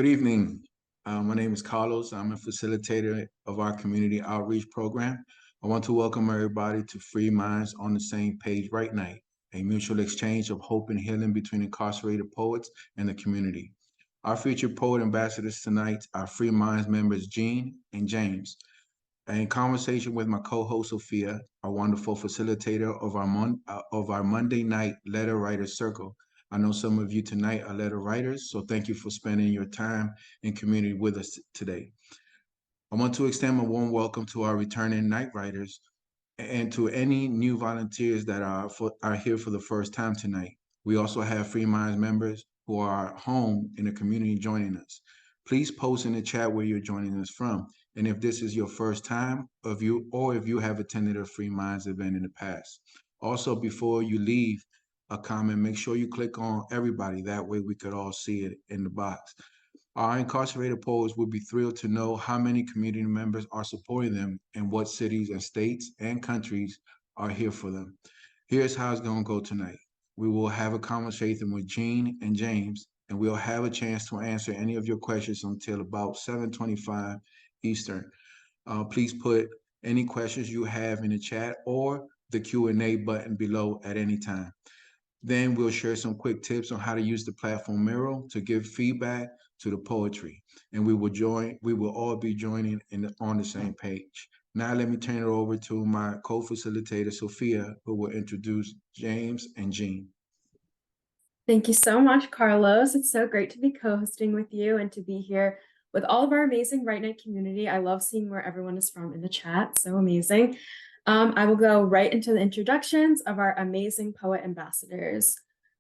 Good evening. My name is Carlos. I'm a facilitator of our community outreach program. I want to welcome everybody to Free Minds on the Same Page Right Night, a mutual exchange of hope and healing between incarcerated poets and the community. Our featured poet ambassadors tonight are Free Minds members Jean and James. In conversation with my co-host Sofia, our wonderful facilitator of our Monday night letter writers circle. I know some of you tonight are letter writers, so thank you for spending your time in community with us today. I want to extend a warm welcome to our returning night writers and to any new volunteers that are here for the first time tonight. We also have Free Minds members who are home in the community joining us. Please post in the chat where you're joining us from. And if this is your first time if you have attended a Free Minds event in the past. Also, before you leave a comment, make sure you click on everybody. That way we could all see it in the box. Our incarcerated poets would be thrilled to know how many community members are supporting them and what cities and states and countries are here for them. Here's how it's going to go tonight. We will have a conversation with Jean and James, and we'll have a chance to answer any of your questions until about 7:25 Eastern. Please put any questions you have in the chat or the Q&A button below at any time. Then we'll share some quick tips on how to use the platform Miro to give feedback to the poetry. And we will all be joining on the same page. Now let me turn it over to my co-facilitator, Sofia, who will introduce James and Jean. Thank you so much, Carlos. It's so great to be co-hosting with you and to be here with all of our amazing Right Night community. I love seeing where everyone is from in the chat. So amazing. I will go right into the introductions of our amazing poet ambassadors.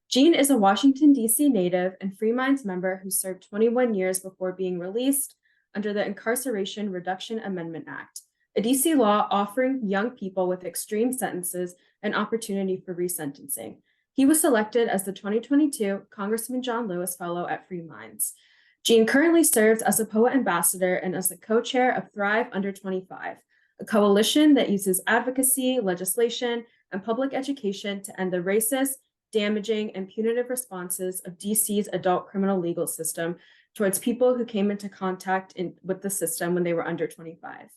Jean is a Washington, D.C. native and Free Minds member who served 21 years before being released under the Incarceration Reduction Amendment Act, a D.C. law offering young people with extreme sentences an opportunity for resentencing. He was selected as the 2022 Congressman John Lewis Fellow at Free Minds. Jean currently serves as a poet ambassador and as the co-chair of Thrive Under 25, a coalition that uses advocacy, legislation, and public education to end the racist, damaging, and punitive responses of DC's adult criminal legal system towards people who came into contact with the system when they were under 25.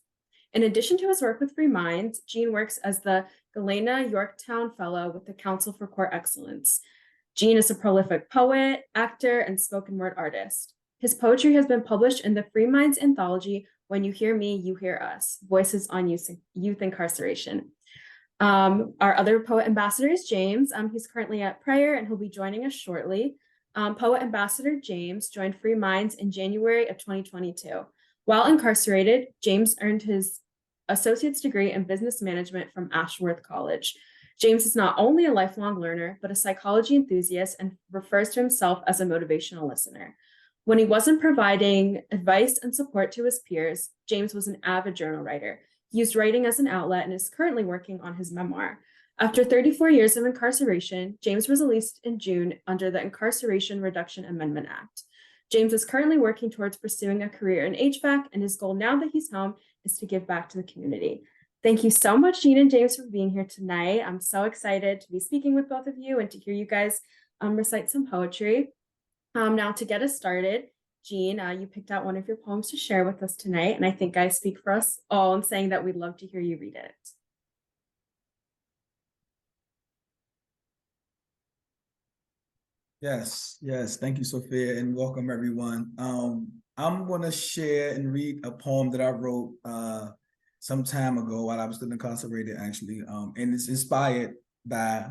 In addition to his work with Free Minds, Jean works as the Galena Yorktown Fellow with the Council for Court Excellence. Jean is a prolific poet, actor, and spoken word artist. His poetry has been published in the Free Minds anthology, When You Hear Me, You Hear Us, Voices on Youth Incarceration. Our other poet ambassador is James. He's currently at prayer and he'll be joining us shortly. Poet ambassador James joined Free Minds in January of 2022. While incarcerated, James earned his associate's degree in business management from Ashworth College. James is not only a lifelong learner, but a psychology enthusiast and refers to himself as a motivational listener. When he wasn't providing advice and support to his peers, James was an avid journal writer. He used writing as an outlet and is currently working on his memoir. After 34 years of incarceration, James was released in June under the Incarceration Reduction Amendment Act. James is currently working towards pursuing a career in HVAC, and his goal now that he's home is to give back to the community. Thank you so much, Jean and James, for being here tonight. I'm so excited to be speaking with both of you and to hear you guys recite some poetry. Now, to get us started, Jean, you picked out one of your poems to share with us tonight, and I think I speak for us all in saying that we'd love to hear you read it. Yes. Thank you, Sophia, and welcome everyone. I'm going to share and read a poem that I wrote some time ago while I was still incarcerated, actually, and it's inspired by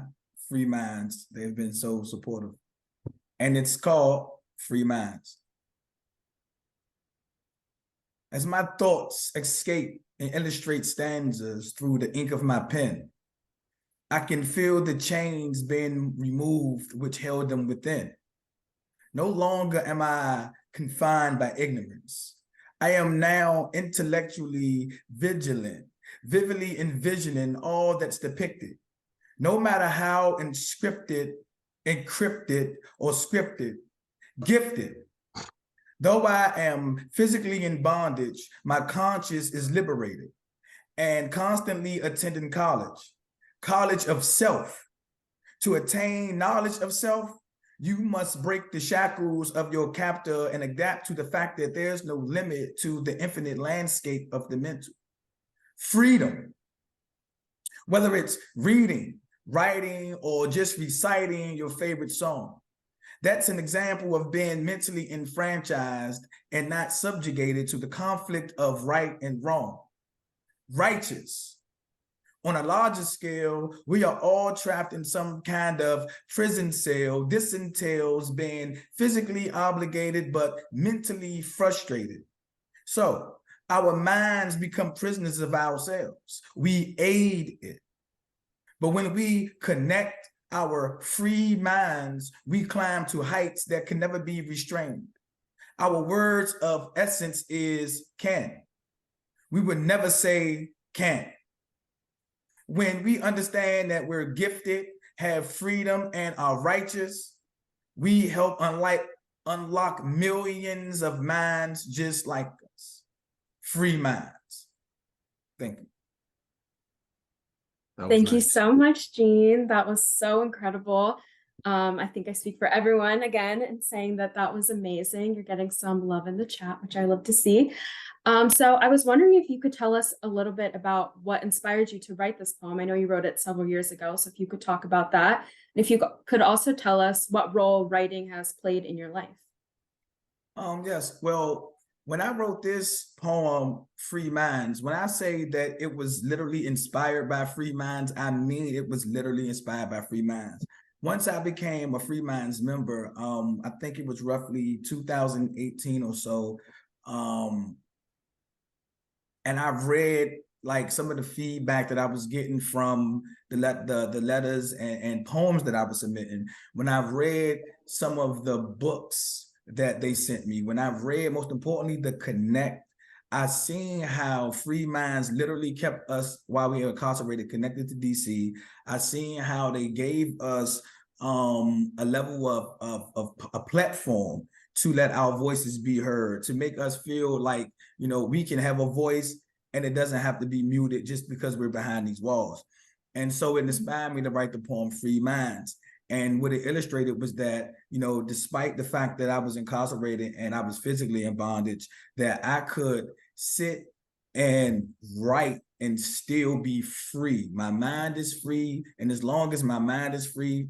Free Minds. They've been so supportive, and it's called Free Minds. As my thoughts escape and illustrate stanzas through the ink of my pen, I can feel the chains being removed which held them within. No longer am I confined by ignorance. I am now intellectually vigilant, vividly envisioning all that's depicted, no matter how encrypted, or scripted, gifted. Though I am physically in bondage, my conscience is liberated and constantly attending college of self. To attain knowledge of self, You must break the shackles of your captor and adapt to the fact that there's no limit to the infinite landscape of the mental. Freedom, whether it's reading, writing, or just reciting your favorite song. That's an example of being mentally enfranchised and not subjugated to the conflict of right and wrong. Righteous. On a larger scale, we are all trapped in some kind of prison cell. This entails being physically obligated, but mentally frustrated. So our minds become prisoners of ourselves. We aid it. But when we connect our free minds, we climb to heights that can never be restrained. Our words of essence is can. We would never say can't. When we understand that we're gifted, have freedom, and are righteous, we help unlock millions of minds just like us. Free minds. Thank you. Thank you so much, Jean. That was so incredible. I think I speak for everyone again in saying that that was amazing. You're getting some love in the chat, which I love to see. So I was wondering if you could tell us a little bit about what inspired you to write this poem. I know you wrote it several years ago, so if you could talk about that. And if you could also tell us what role writing has played in your life. Yes, well, when I wrote this poem, Free Minds, when I say that it was literally inspired by Free Minds, I mean it was literally inspired by Free Minds. Once I became a Free Minds member, I think it was roughly 2018 or so, and I've read like some of the feedback that I was getting from the letters and poems that I was submitting. When I've read some of the books that they sent me, when I've read, most importantly, the Connect, I've seen how Free Minds literally kept us, while we were incarcerated, connected to DC. I've seen how they gave us a level of a platform to let our voices be heard, to make us feel like, you know, we can have a voice and it doesn't have to be muted just because we're behind these walls. And so it inspired me to write the poem Free Minds. And what it illustrated was that, you know, despite the fact that I was incarcerated and I was physically in bondage, that I could sit and write and still be free. My mind is free. And as long as my mind is free,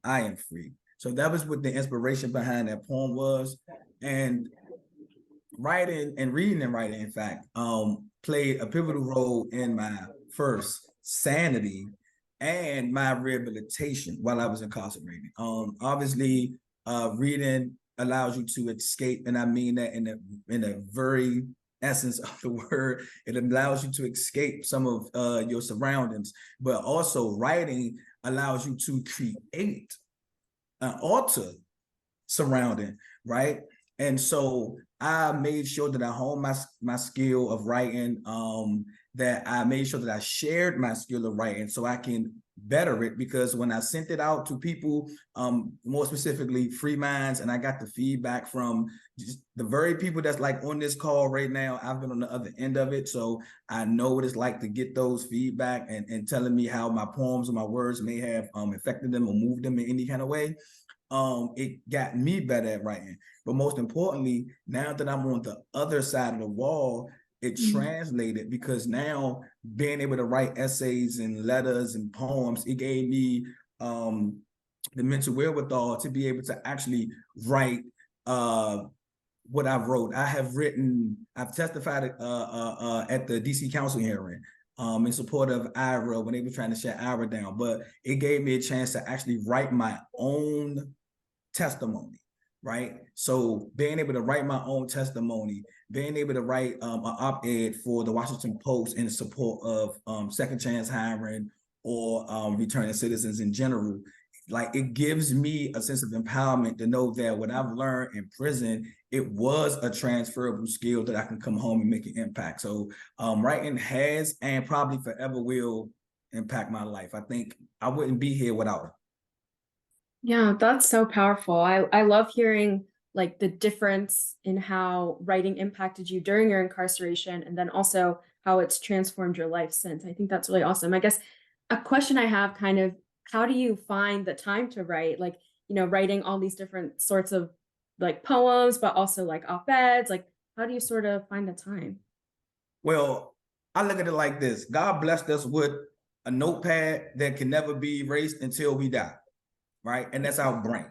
I am free. So that was what the inspiration behind that poem was. And writing and reading and writing, in fact, played a pivotal role in my first sanity and my rehabilitation while I was incarcerated. Obviously, reading allows you to escape, and I mean that in the very essence of the word. It allows you to escape some of your surroundings, but also writing allows you to create an alter surrounding, right? And so I made sure that I honed my skill of writing, that I made sure that I shared my skill of writing so I can better it, because when I sent it out to people, more specifically Free Minds, and I got the feedback from just the very people that's like on this call right now, I've been on the other end of it. So I know what it's like to get those feedback and telling me how my poems or my words may have affected them or moved them in any kind of way. It got me better at writing. But most importantly, now that I'm on the other side of the wall, it translated, because now being able to write essays and letters and poems, it gave me the mental wherewithal to be able to actually write what I've wrote. I've testified at the DC Council hearing in support of IRA when they were trying to shut IRA down, but it gave me a chance to actually write my own testimony, right? So being able to write my own testimony, being able to write an op-ed for the Washington Post in support of second chance hiring or returning citizens in general, like it gives me a sense of empowerment to know that what I've learned in prison, it was a transferable skill that I can come home and make an impact. So writing has and probably forever will impact my life. I think I wouldn't be here without it. Yeah, that's so powerful. I love hearing like the difference in how writing impacted you during your incarceration, and then also how it's transformed your life since. I think that's really awesome. I guess a question I have kind of, how do you find the time to write? Like, writing all these different sorts of like poems, but also like op-eds? Like, how do you sort of find the time? Well, I look at it like this. God blessed us with a notepad that can never be erased until we die, right? And that's our brain.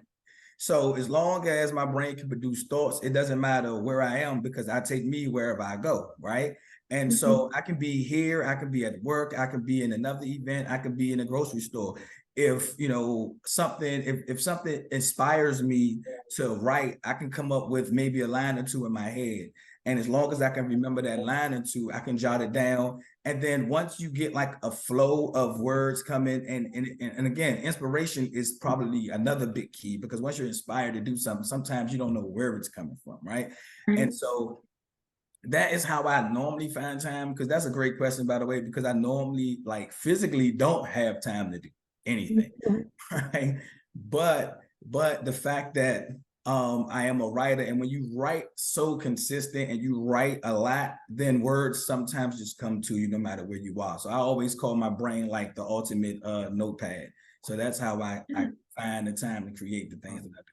So as long as my brain can produce thoughts, it doesn't matter where I am because I take me wherever I go, right? And so I can be here, I can be at work, I can be in another event, I can be in a grocery store. If if something inspires me to write, I can come up with maybe a line or two in my head. And as long as I can remember that line or two, I can jot it down. And then once you get like a flow of words coming, and again, inspiration is probably another big key, because once you're inspired to do something, sometimes you don't know where it's coming from, right? And so that is how I normally find time, because that's a great question, by the way, because I normally like physically don't have time to do anything, right? But the fact that I am a writer, and when you write so consistent and you write a lot, then words sometimes just come to you no matter where you are. So I always call my brain like the ultimate notepad. So that's how I find the time to create the things that I do.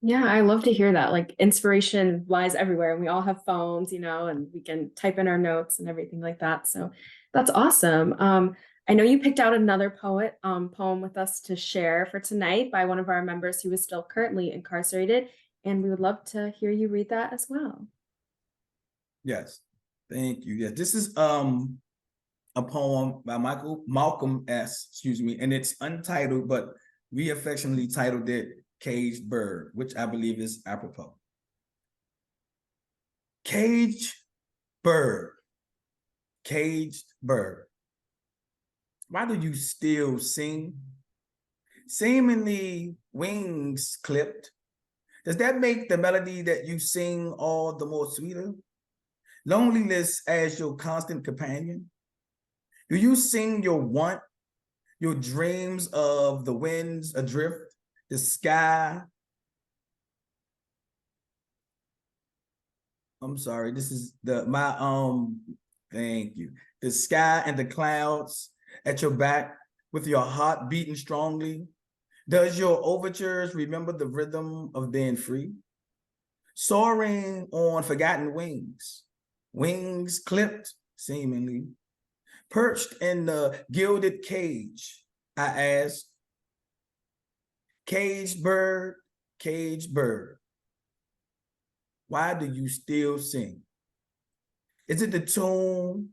Yeah, I love to hear that. Like inspiration lies everywhere, and we all have phones, and we can type in our notes and everything like that. So that's awesome. I know you picked out another poem with us to share for tonight by one of our members who is still currently incarcerated, and we would love to hear you read that as well. Yes, thank you. Yes, this is a poem by Malcolm S. Excuse me, and it's untitled, but we affectionately titled it "Caged Bird," which I believe is apropos. Caged bird, caged bird. Why do you still sing? Seemingly wings clipped. Does that make the melody that you sing all the more sweeter? Loneliness as your constant companion? Do you sing your want, your dreams of the winds adrift, the sky? I'm sorry, this is thank you. The sky and the clouds at your back with your heart beating strongly. Does your overtures remember the rhythm of being free? Soaring on forgotten wings, wings clipped seemingly, perched in the gilded cage, I ask. Caged bird, why do you still sing? Is it the tune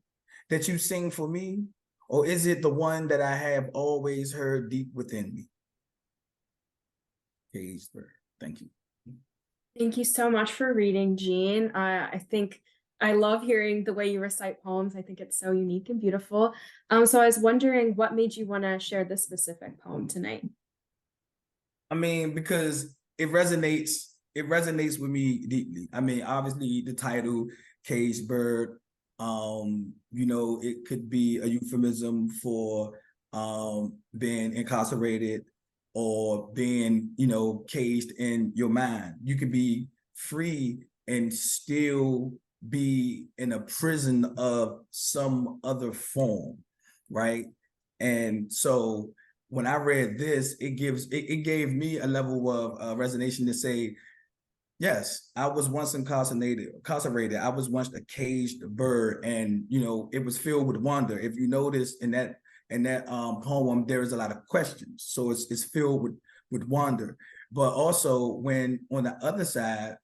that you sing for me, or is it the one that I have always heard deep within me? Caged bird, thank you. Thank you so much for reading, Jean. I think I love hearing the way you recite poems. I think it's so unique and beautiful. So I was wondering what made you want to share this specific poem tonight? I mean, because it resonates with me deeply. I mean, obviously the title, Caged Bird, it could be a euphemism for being incarcerated or being, caged in your mind. You could be free and still be in a prison of some other form, right? And so when I read this, it gave me a level of resonation to say, yes, I was once incarcerated. I was once a caged bird, and it was filled with wonder. If you notice in that poem, there is a lot of questions, so it's filled with wonder. But also, when on the other side,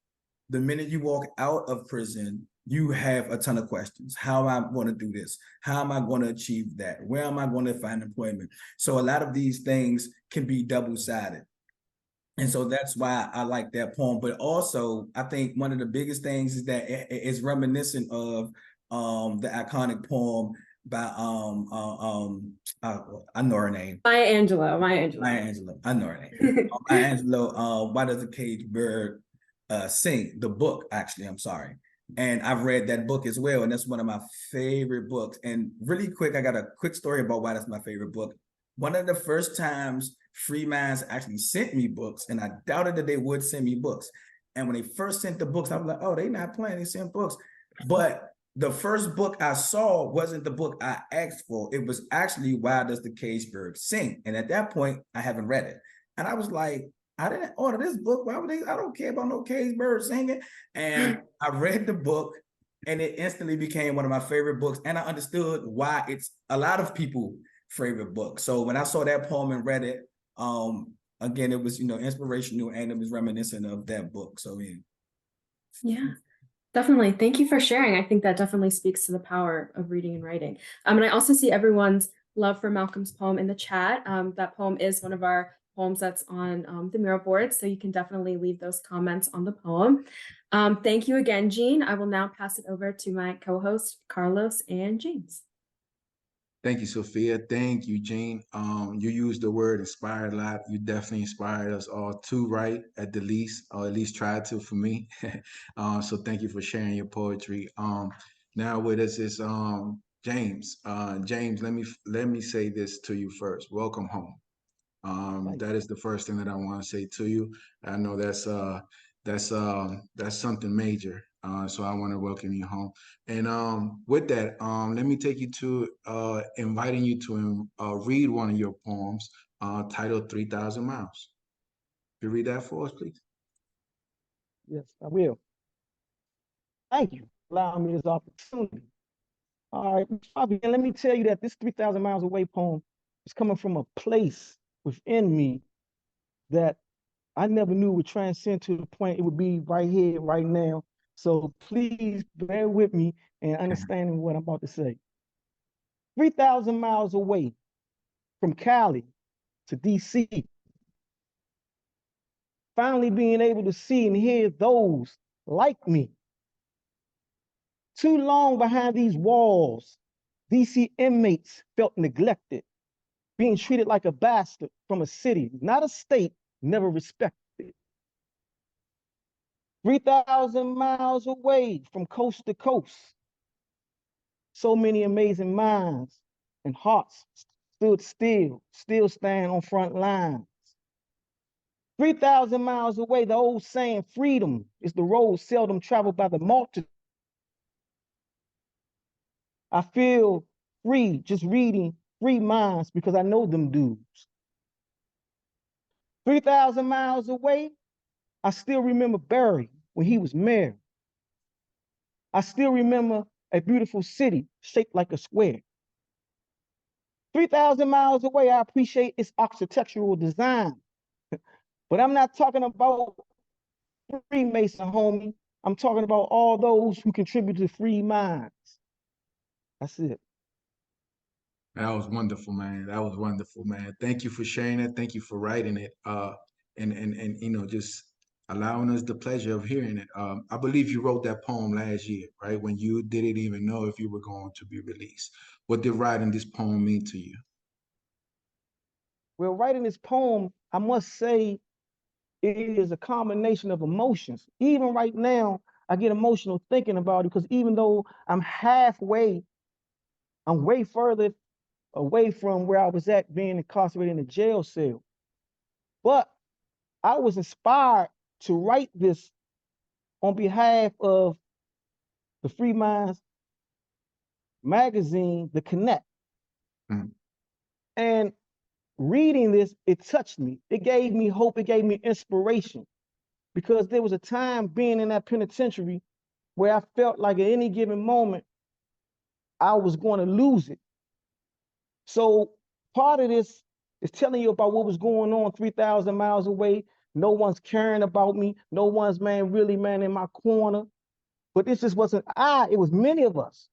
the minute you walk out of prison, you have a ton of questions. How am I going to do this? How am I going to achieve that? Where am I going to find employment? So a lot of these things can be double-sided. And so that's why I like that poem. But also, I think one of the biggest things is that it's reminiscent of the iconic poem by I know her name. Maya Angelou. I know her name. Maya Angelou, Why Does a Caged Bird Sing? The book, actually, I'm sorry. And I've read that book as well, and that's one of my favorite books. And really quick, I got a quick story about why that's my favorite book. One of the first times Free Minds actually sent me books, and I doubted that they would send me books. And when they first sent the books, I was like, oh, they not playing, they sent books. But the first book I saw wasn't the book I asked for. It was actually Why Does the Caged Bird Sing? And at that point, I haven't read it. And I was like, I didn't order this book. Why would they? I don't care about no cage bird singing. And I read the book, and it instantly became one of my favorite books. And I understood why it's a lot of people's favorite book. So when I saw that poem and read it, again, it was, inspirational, and it was reminiscent of that book. So yeah. Yeah, definitely. Thank you for sharing. I think that definitely speaks to the power of reading and writing. And I also see everyone's love for Malcolm's poem in the chat. That poem is one of our poems that's on the mural board, so you can definitely leave those comments on the poem. Thank you again, Jean. I will now pass it over to my co-host, Carlos and James. Thank you, Sophia. Thank you, Jean. You used the word inspired a lot. You definitely inspired us all to write at the least, or at least try to for me. So thank you for sharing your poetry. Now with us is James. James, let me say this to you first. Welcome home. That is the first thing that I want to say to you. I know that's something major. So I want to welcome you home. And with that, let me take you to inviting you to read one of your poems titled 3,000 Miles. Could you read that for us, please? Yes, I will. Thank you for allowing me this opportunity. All right, Fabian, let me tell you that this 3,000 Miles Away poem is coming from a place within me that I never knew would transcend to the point it would be right here, right now. So please bear with me and understanding what I'm about to say. 3,000 miles away from Cali to DC, finally being able to see and hear those like me. Too long behind these walls, DC inmates felt neglected, being treated like a bastard from a city, not a state, never respected. 3,000 miles away from coast to coast, so many amazing minds and hearts stood still stand on front lines. 3,000 miles away, the old saying, freedom is the road seldom traveled by the multitude. I feel free just reading Free Minds because I know them dudes. 3,000 miles away, I still remember Barry when he was mayor. I still remember a beautiful city shaped like a square. 3,000 miles away, I appreciate its architectural design. But I'm not talking about Freemason, homie. I'm talking about all those who contribute to Free Minds. That's it. That was wonderful, man. That was wonderful, man. Thank you for sharing it. Thank you for writing it. And just allowing us the pleasure of hearing it. I believe you wrote that poem last year, right? When you didn't even know if you were going to be released. What did writing this poem mean to you? Well, writing this poem, I must say, it is a combination of emotions. Even right now, I get emotional thinking about it because even though I'm way further away from where I was at being incarcerated in a jail cell. But I was inspired to write this on behalf of the Free Minds magazine, The Connect. Mm. And reading this, it touched me. It gave me hope. It gave me inspiration because there was a time being in that penitentiary where I felt like at any given moment, I was going to lose it. So part of this is telling you about what was going on 3,000 miles away. No one's caring about me. No one's, really, in my corner. But this just wasn't it was many of us.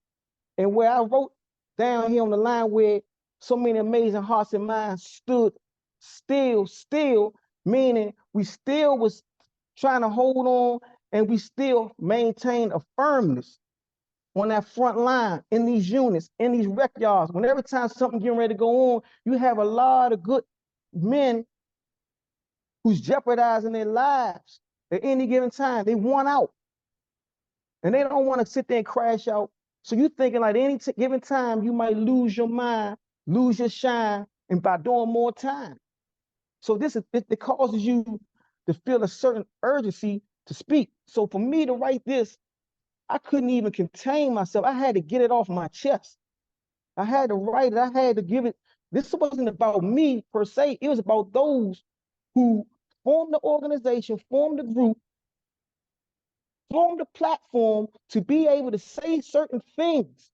And where I wrote down here on the line where so many amazing hearts and minds stood still, meaning we still was trying to hold on and we still maintain a firmness on that front line in these units, in these rec yards. When every time something getting ready to go on, you have a lot of good men who's jeopardizing their lives at any given time. They want out. And they don't want to sit there and crash out. So you thinking like any given time, you might lose your mind, lose your shine, and by doing more time. So it causes you to feel a certain urgency to speak. So for me to write this, I couldn't even contain myself. I had to get it off my chest. I had to write it. I had to give it. This wasn't about me per se. It was about those who form the organization, form the group, form the platform to be able to say certain things.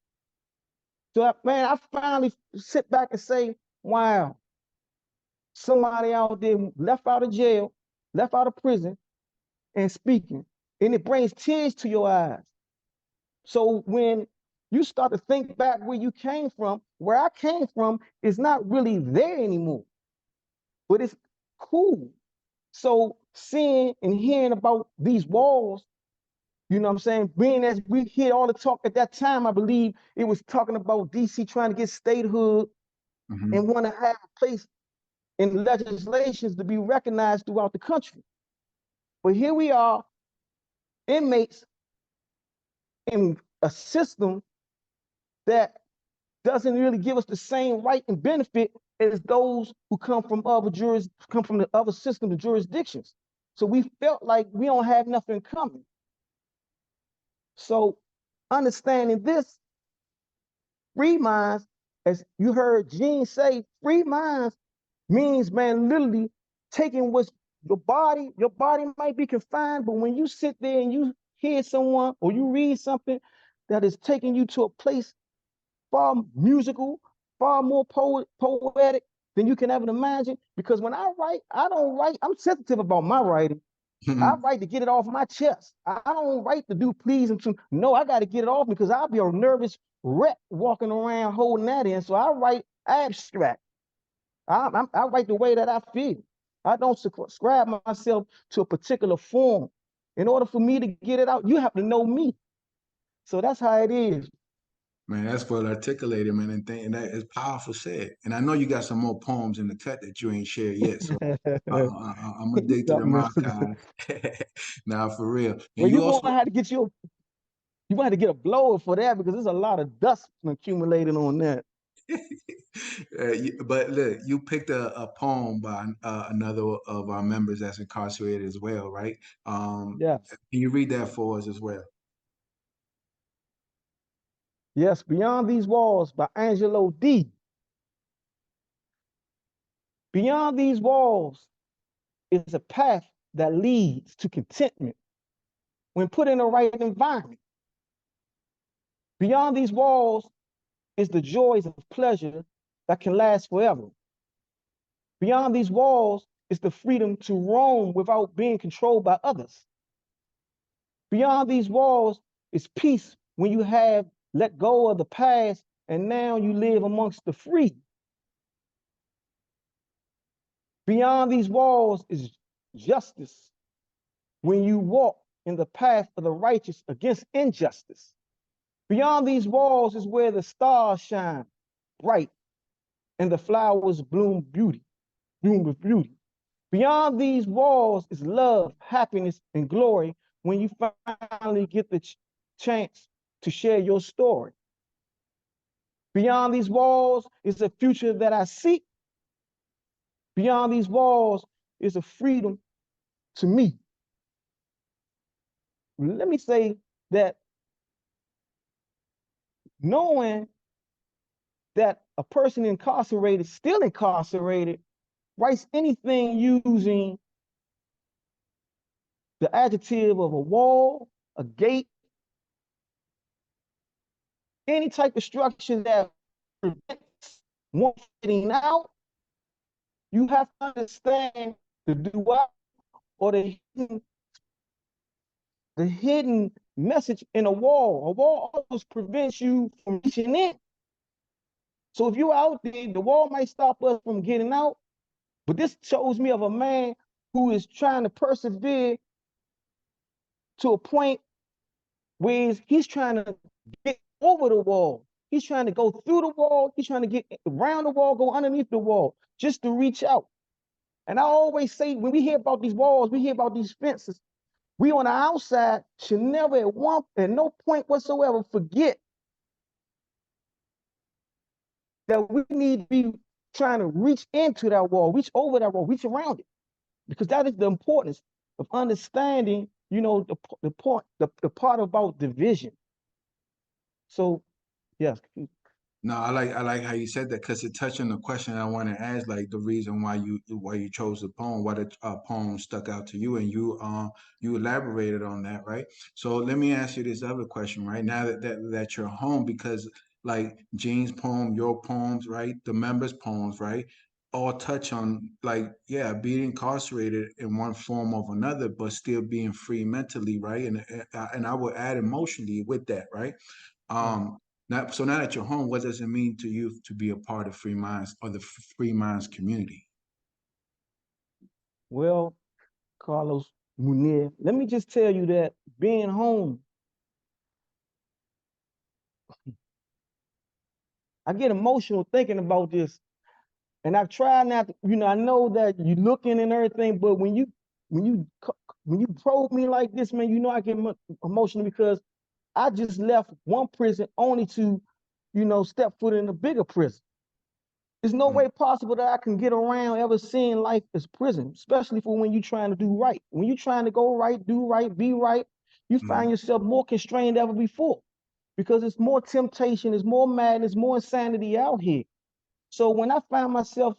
So, man, I finally sit back and say, wow, somebody out there left out of jail, left out of prison, and speaking. And it brings tears to your eyes. So when you start to think back where you came from, where I came from is not really there anymore, but it's cool. So seeing and hearing about these walls, you know what I'm saying? Being as we hear all the talk at that time, I believe it was talking about DC trying to get statehood and want to have a place in legislations to be recognized throughout the country. But here we are, inmates in a system that doesn't really give us the same right and benefit as those who come from the other systems and jurisdictions. So we felt like we don't have nothing in common. So understanding this, free minds, as you heard Gene say, free minds means, man, literally taking what's your body might be confined, but when you sit there and you hear someone or you read something that is taking you to a place far musical, far more poetic than you can ever imagine. Because when I write, I don't write, I'm sensitive about my writing. I write to get it off my chest. I don't write to do pleasing to, no, I got to get it off because I'll be a nervous wreck walking around holding that in. So I write abstract. I write the way that I feel. I don't subscribe myself to a particular form. In order for me to get it out, you have to know me. So that's how it is. Man, that's well articulated, man, and that is powerful said. And I know you got some more poems in the cut that you ain't shared yet, so I'm gonna dig through them archives. Now, for real. And Well, you you're also, gonna have to get you to get a blower for that because there's a lot of dust accumulating on that. but look, you picked a poem by another of our members that's incarcerated as well, right? Yes. Can you read that for us as well? Yes, Beyond These Walls by Angelo D. Beyond these walls is a path that leads to contentment when put in the right environment. Beyond these walls is the joys of pleasure that can last forever. Beyond these walls is the freedom to roam without being controlled by others. Beyond these walls is peace when you have let go of the past and now you live amongst the free. Beyond these walls is justice when you walk in the path of the righteous against injustice. Beyond these walls is where the stars shine bright and the flowers bloom with beauty. Beyond these walls is love, happiness, and glory when you finally get the chance to share your story. Beyond these walls is a future that I seek. Beyond these walls is a freedom to me. Let me say that knowing that a person incarcerated, still incarcerated, writes anything using the adjective of a wall, a gate, any type of structure that prevents one getting out, you have to understand the duality or the hidden message in a wall. A wall always prevents you from reaching in. So if you're out there, the wall might stop us from getting out, but this shows me of a man who is trying to persevere to a point where he's trying to get over the wall. He's trying to go through the wall. He's trying to get around the wall, go underneath the wall, just to reach out. And I always say, when we hear about these walls, we hear about these fences, we on the outside should never at no point whatsoever forget that we need to be trying to reach into that wall, reach over that wall, reach around it. Because that is the importance of understanding, you know, the part about division. So, yes. No, I like how you said that because it touched on the question I want to ask, like the reason why you chose the poem, why the poem stuck out to you, and you elaborated on that, right? So let me ask you this other question, right? Now that you're home, because like Jean's poem, your poems, right, the members' poems, right, all touch on like yeah, being incarcerated in one form or another, but still being free mentally, right? And I would add emotionally with that, right? Right. Now, so now that you're home, what does it mean to you to be a part of Free Minds or the Free Minds community? Well, Carlos Munir, let me just tell you that being home, I get emotional thinking about this. And I've tried not to, I know that you're looking and everything, but when you when you probe me like this, man, I get emotional because I just left one prison only to, step foot in a bigger prison. There's no Mm, way possible that I can get around ever seeing life as prison, especially for when you're trying to do right. When you're trying to go right, do right, be right, you find mm, yourself more constrained than ever before because it's more temptation, it's more madness, more insanity out here. So when I find myself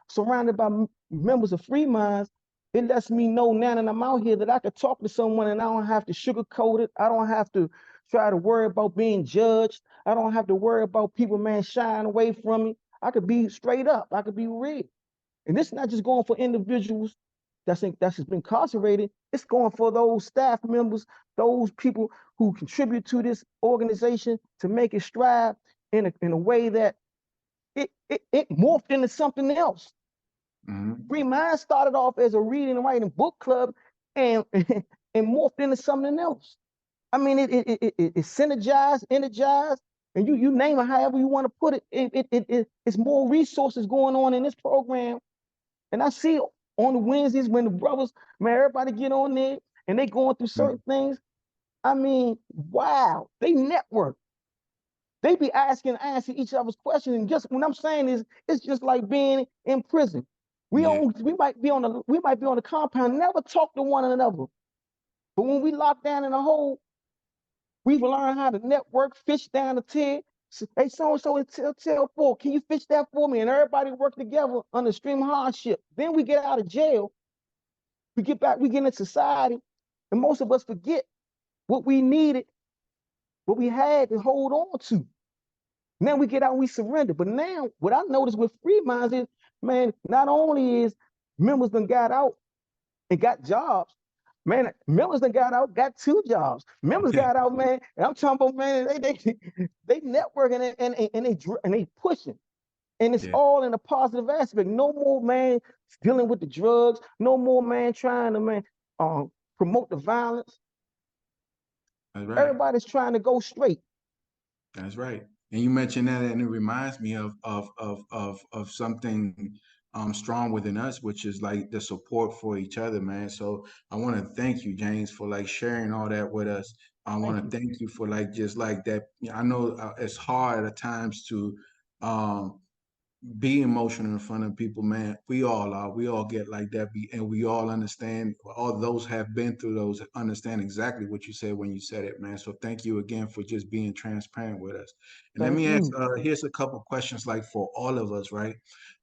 surrounded by members of Free Minds, it lets me know now that I'm out here that I could talk to someone and I don't have to sugarcoat it. I don't have to try to worry about being judged. I don't have to worry about people, man, shying away from me. I could be straight up. I could be real. And this is not just going for individuals that's been incarcerated. It's going for those staff members, those people who contribute to this organization to make it strive in a way that it morphed into something else. mm, Free Mind started off as a reading and writing book club and and morphed into something else. I mean, it synergized, energized, and you name it however you want to put it. It's more resources going on in this program. And I see on the Wednesdays when the brothers, man, everybody get on there and they going through mm. certain things. I mean, wow, they network. They be answering each other's questions. And just what I'm saying is, it's just like being in prison. Yeah, We might be on the compound, never talk to one another. But when we lock down in a hole, we've learned how to network, fish down the tier. Hey, so and so, tell four, can you fish that for me? And everybody work together under extreme hardship. Then we get out of jail, we get back, we get in society, and most of us forget what we needed, what we had to hold on to. Now we get out and we surrender. But now what I noticed with Free Minds is, man, not only is members done got out and got jobs, man, members done got out, got 2 jobs. Members yeah, got out, man, and I'm talking about, man, they networking and they pushing. And it's yeah. all in a positive aspect. No more, man, dealing with the drugs. No more, man, trying to, man, promote the violence. That's right. Everybody's trying to go straight. That's right. And you mentioned that, and it reminds me of something strong within us, which is like the support for each other, man. So I want to thank you, James, for like sharing all that with us. I Thank want you. to thank you for like just like that. I know it's hard at times to um be emotional in front of people, man. We all are. We all get like that, and we all understand. All those have been through those, understand exactly what you said when you said it, man. So thank you again for just being transparent with us. And let Thank me ask, you. here's a couple questions, like for all of us, right?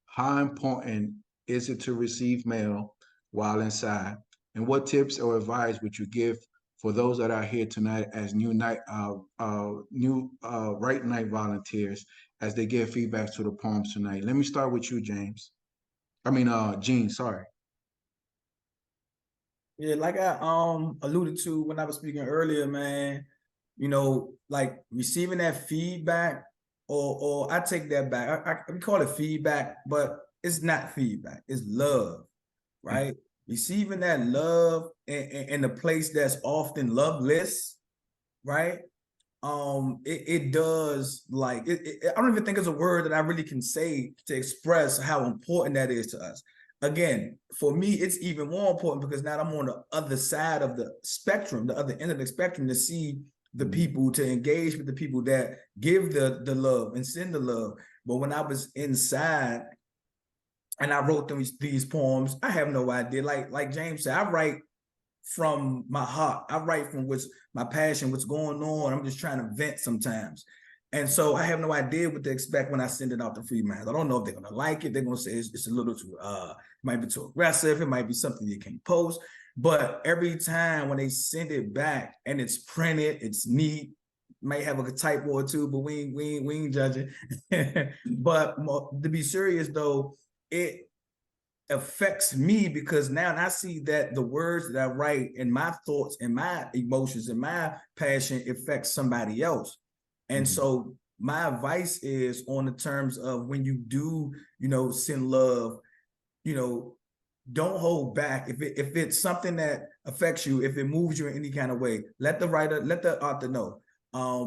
How important is it to receive mail while inside? And what tips or advice would you give for those that are here tonight as new Right Night volunteers as they give feedback to the poems tonight? Let me start with you, James. I mean, Gene. Sorry. Yeah, like I alluded to when I was speaking earlier, man, like receiving that feedback, or I take that back. We call it feedback, but it's not feedback, it's love, Mm, right? Receiving that love in a place that's often loveless, right? It does, like I don't even think it's a word that I really can say to express how important that is to us. Again, for me, it's even more important because now I'm on the other side of the spectrum, the other end of the spectrum, to see the mm, people, to engage with the people that give the love and send the love. But when I was inside and I wrote these poems, I have no idea. Like James said, I write from my heart. I write from what's my passion, what's going on. I'm just trying to vent sometimes. And so I have no idea what to expect when I send it out to free minds. I don't know if they're gonna like it. They're gonna say it's a little too might be too aggressive. It might be something you can't post. But every time when they send it back and it's printed, it's neat. Might have a typo or two, but we ain't judging. But to be serious though, it affects me because now I see that the words that I write and my thoughts and my emotions and my passion affects somebody else. And so my advice is on the terms of when you do, send love, don't hold back. If it's something that affects you, if it moves you in any kind of way, let the author know.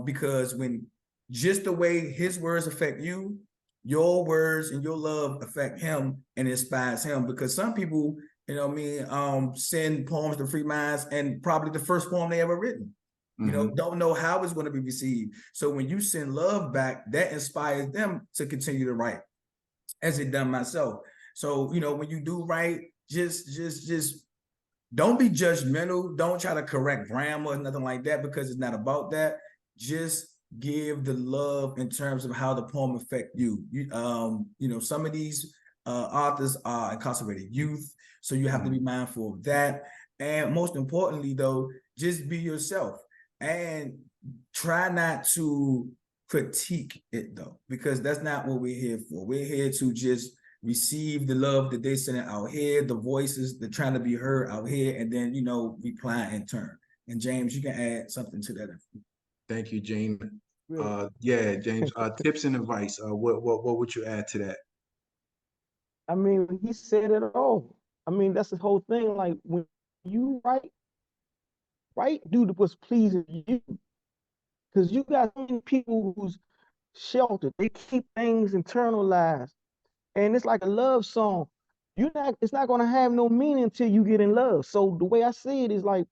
Because when just the way his words affect you, your words and your love affect him and inspires him. Because some people, send poems to free minds and probably the first poem they ever written. Don't know how it's going to be received. So when you send love back, that inspires them to continue to write, as it done myself. So, when you do write, just don't be judgmental. Don't try to correct grammar or nothing like that, because it's not about that. Just give the love in terms of how the poem affect you. Some of these authors are incarcerated youth, so you have to be mindful of that. And most importantly, though, just be yourself and try not to critique it, though, because that's not what we're here for. We're here to just receive the love that they send out here, the voices that trying to be heard out here, and then reply in turn. And James, you can add something to that. Thank you, James. Really. Yeah, James. Tips and advice. What would you add to that? I mean, he said it all. I mean, that's the whole thing. Like when you write, do what's pleasing you. Because you got so many people who's sheltered. They keep things internalized. And it's like a love song. It's not gonna have no meaning until you get in love. So the way I see it is like,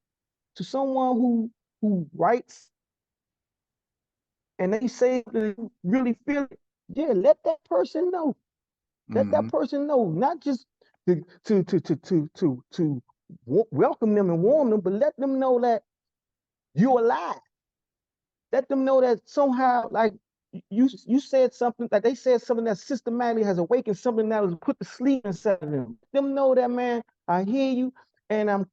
to someone who writes and they say that you really feel it, yeah, let that person know. Let that person know, not just to welcome them and warm them, but let them know that you're alive. Let them know that somehow, like you said something, like they said something that systematically has awakened something that was put to sleep inside of them. Let them know that, man, I hear you, and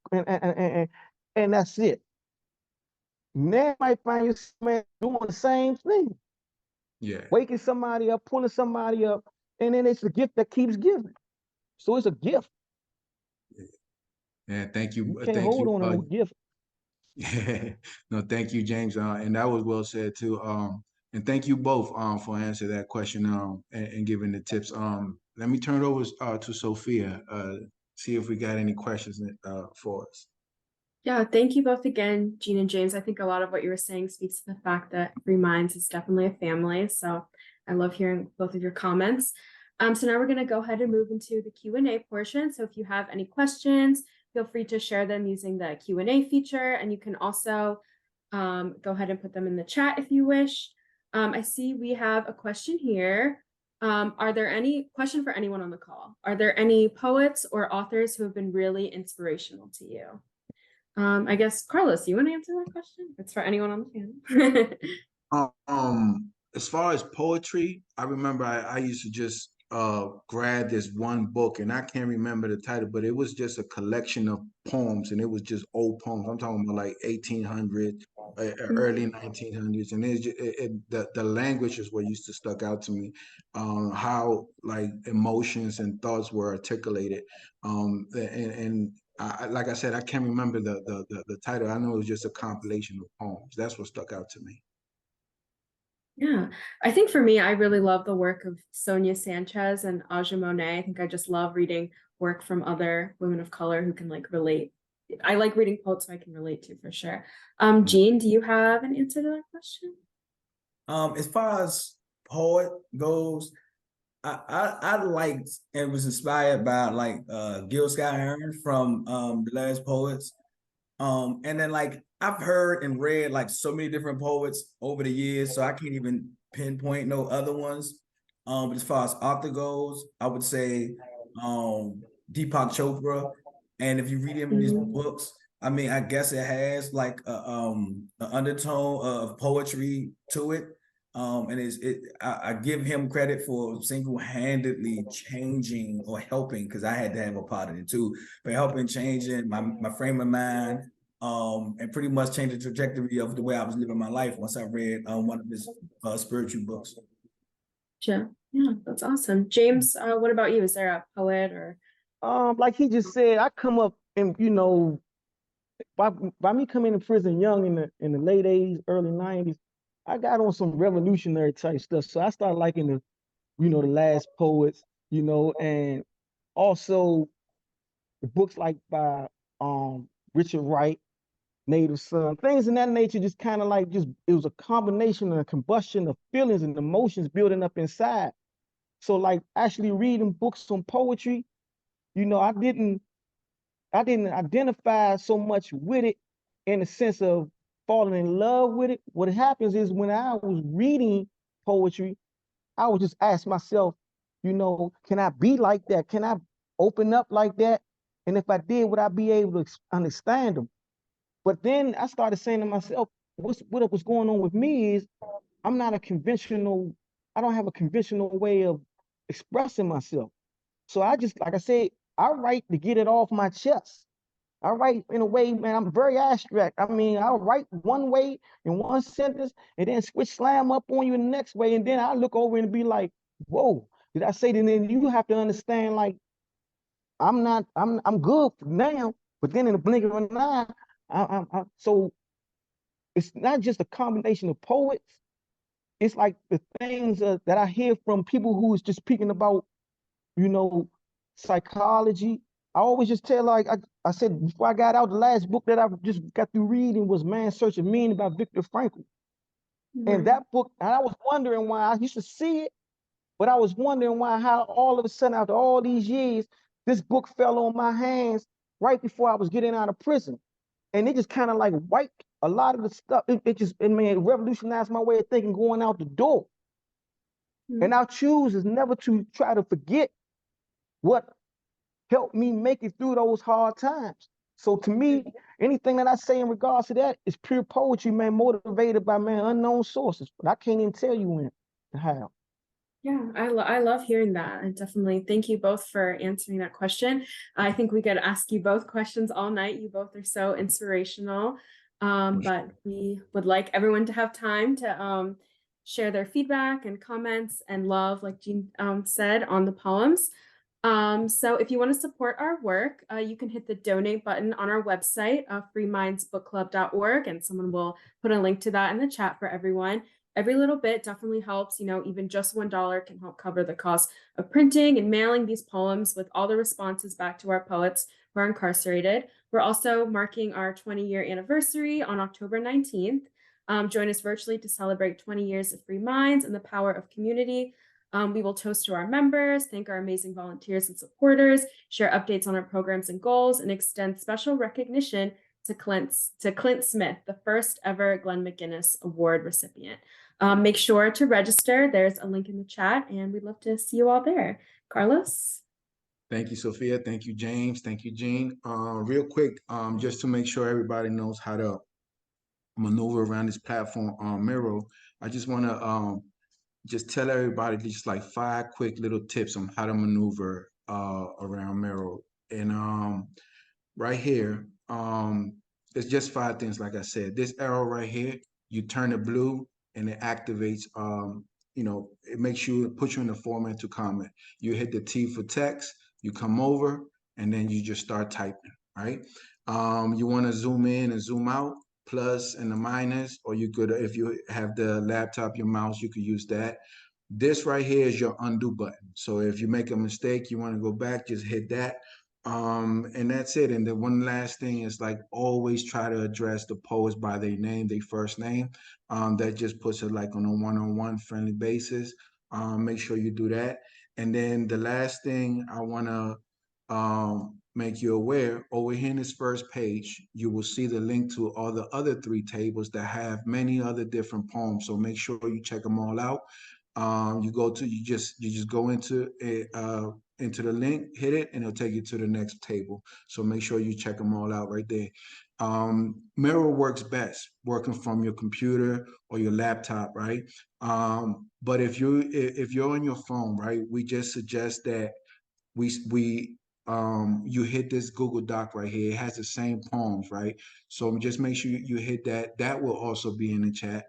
and that's it. Now you might find yourself, man, doing the same thing. Yeah. Waking somebody up, pulling somebody up, and then it's a gift that keeps giving. So it's a gift. Yeah, thank you. You can't Thank hold you. on to no gift. Yeah, no, thank you, James. And that was well said too. And thank you both for answering that question and giving the tips. Let me turn it over to Sophia. See if we got any questions for us. Yeah, thank you both again, Jean and James. I think a lot of what you were saying speaks to the fact that Free Minds is definitely a family. So I love hearing both of your comments. So now we're going to go ahead and move into the Q&A portion. So if you have any questions, feel free to share them using the Q&A feature. And you can also go ahead and put them in the chat if you wish. I see we have a question here. Are there any question for anyone on the call? Are there any poets or authors who have been really inspirational to you? I guess, Carlos, you want to answer that question? It's for anyone on the panel. As far as poetry, I remember I used to just grab this one book, and I can't remember the title, but it was just a collection of poems, and it was just old poems. I'm talking about like 1800, early 1900s, and the language is what used to stuck out to me. How like emotions and thoughts were articulated, and like I said, I can't remember the title. I know it was just a compilation of poems. That's what stuck out to me. Yeah, I think for me, I really love the work of Sonia Sanchez and Aja Monet. I think I just love reading work from other women of color who can like relate. I like reading quotes so I can relate to, for sure. Jean, do you have an answer to that question? As far as poet goes, I liked and was inspired by like Gil Scott-Heron from The Last Poets. And then like I've heard and read like so many different poets over the years, so I can't even pinpoint no other ones. But as far as author goes, I would say Deepak Chopra. And if you read him in his books, I mean, I guess it has like an undertone of poetry to it. And I give him credit for single-handedly changing or helping, because I had to have a part in it too, but helping changing my frame of mind, and pretty much change the trajectory of the way I was living my life once I read one of his spiritual books. Yeah, that's awesome. James, what about you? Is there a poet or? Like he just said, I come up and by me coming to prison young in the late 80s, early 90s, I got on some revolutionary type stuff. So I started liking the last poets, and also the books like by Richard Wright, Native Son, things in that nature, just kind of like it was a combination and a combustion of feelings and emotions building up inside. So like actually reading books on poetry, I didn't identify so much with it in the sense of falling in love with it. What happens is when I was reading poetry, I would just ask myself, can I be like that? Can I open up like that? And if I did, would I be able to understand them? But then I started saying to myself, what was going on with me is I'm not I don't have a conventional way of expressing myself. So I just, like I said, I write to get it off my chest. I write in a way, man, I'm very abstract. I mean, I'll write one way in one sentence and then switch slam up on you in the next way. And then I look over and be like, whoa, did I say that? And then you have to understand, like, I'm good for now, but then in the blink of an eye, so it's not just a combination of poets. It's like the things that I hear from people who is just speaking about, you know, psychology. I always just tell, like I said before I got out, the last book that I just got through reading was Man's Search of Meaning by Viktor Frankl. And that book, and I was wondering why. I used to see it, but I was wondering why, how all of a sudden after all these years, this book fell on my hands right before I was getting out of prison. And it just kind of like wiped a lot of the stuff. It revolutionized my way of thinking going out the door. And our choose is never to try to forget what helped me make it through those hard times. So to me, anything that I say in regards to that is pure poetry, man, motivated by, man, unknown sources. But I can't even tell you when to how. Yeah, I love hearing that. And definitely thank you both for answering that question. I think we could ask you both questions all night. You both are so inspirational. But we would like everyone to have time to share their feedback and comments and love, like Jean said, on the poems. So if you want to support our work, you can hit the donate button on our website, freemindsbookclub.org, and someone will put a link to that in the chat for everyone. Every little bit definitely helps, even just $1 can help cover the cost of printing and mailing these poems with all the responses back to our poets who are incarcerated. We're also marking our 20-year anniversary on October 19th. Join us virtually to celebrate 20 years of Free Minds and the power of community. We will toast to our members, thank our amazing volunteers and supporters, share updates on our programs and goals, and extend special recognition to Clint Smith, the first ever Glenn McGinnis Award recipient. Make sure to register. There's a link in the chat, and we'd love to see you all there. Carlos? Thank you, Sophia. Thank you, James. Thank you, Jean. Real quick, just to make sure everybody knows how to maneuver around this platform on Miro, I just want to just tell everybody just like 5 quick little tips on how to maneuver around Miro. And right here, it's just 5 things. Like I said, this arrow right here, you turn it blue and it activates, it makes you, puts you in the format to comment. You hit the T for text, you come over, and then you just start typing, right? You want to zoom in and zoom out, plus and the minus, or you could, if you have the laptop, your mouse, you could use that. This right here is your undo button. So if you make a mistake, you want to go back, just hit that. And that's it. And the one last thing is, like, always try to address the poets by their name, their first name. That just puts it like on a one-on-one friendly basis. Make sure you do that. And then the last thing I want to make you aware, over here in this first page, you will see the link to all the other 3 tables that have many other different poems. So make sure you check them all out. You just go into the link, hit it, and it'll take you to the next table. So make sure you check them all out right there. Mirror works best working from your computer or your laptop, right? But if you're on your phone, right, we just suggest that we you hit this Google Doc right here. It has the same poems, right? So just make sure you hit that. That will also be in the chat.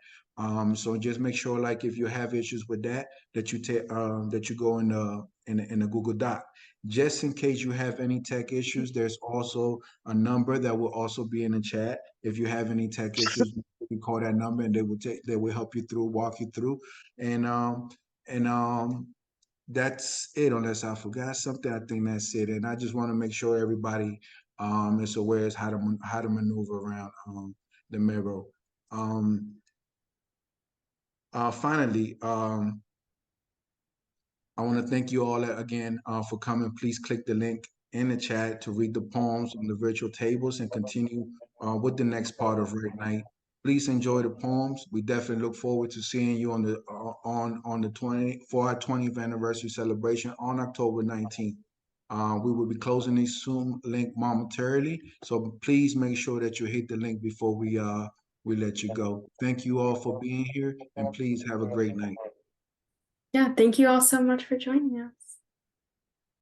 So just make sure, like, if you have issues with that, that you take that you go in the Google Doc. Just in case you have any tech issues, there's also a number that will also be in the chat. If you have any tech issues, you can call that number, and they will help you through, walk you through, and and that's it. Unless I forgot something, I think that's it. And I just want to make sure everybody is aware as how to maneuver around the mirror. Um, Finally, I want to thank you all again for coming. Please click the link in the chat to read the poems on the virtual tables and continue with the next part of Red Night. Please enjoy the poems. We definitely look forward to seeing you on the on the 20th anniversary celebration on October 19th. We will be closing this Zoom link momentarily, so please make sure that you hit the link before we let you go. Thank you all for being here, and please have a great night. Yeah, thank you all so much for joining us.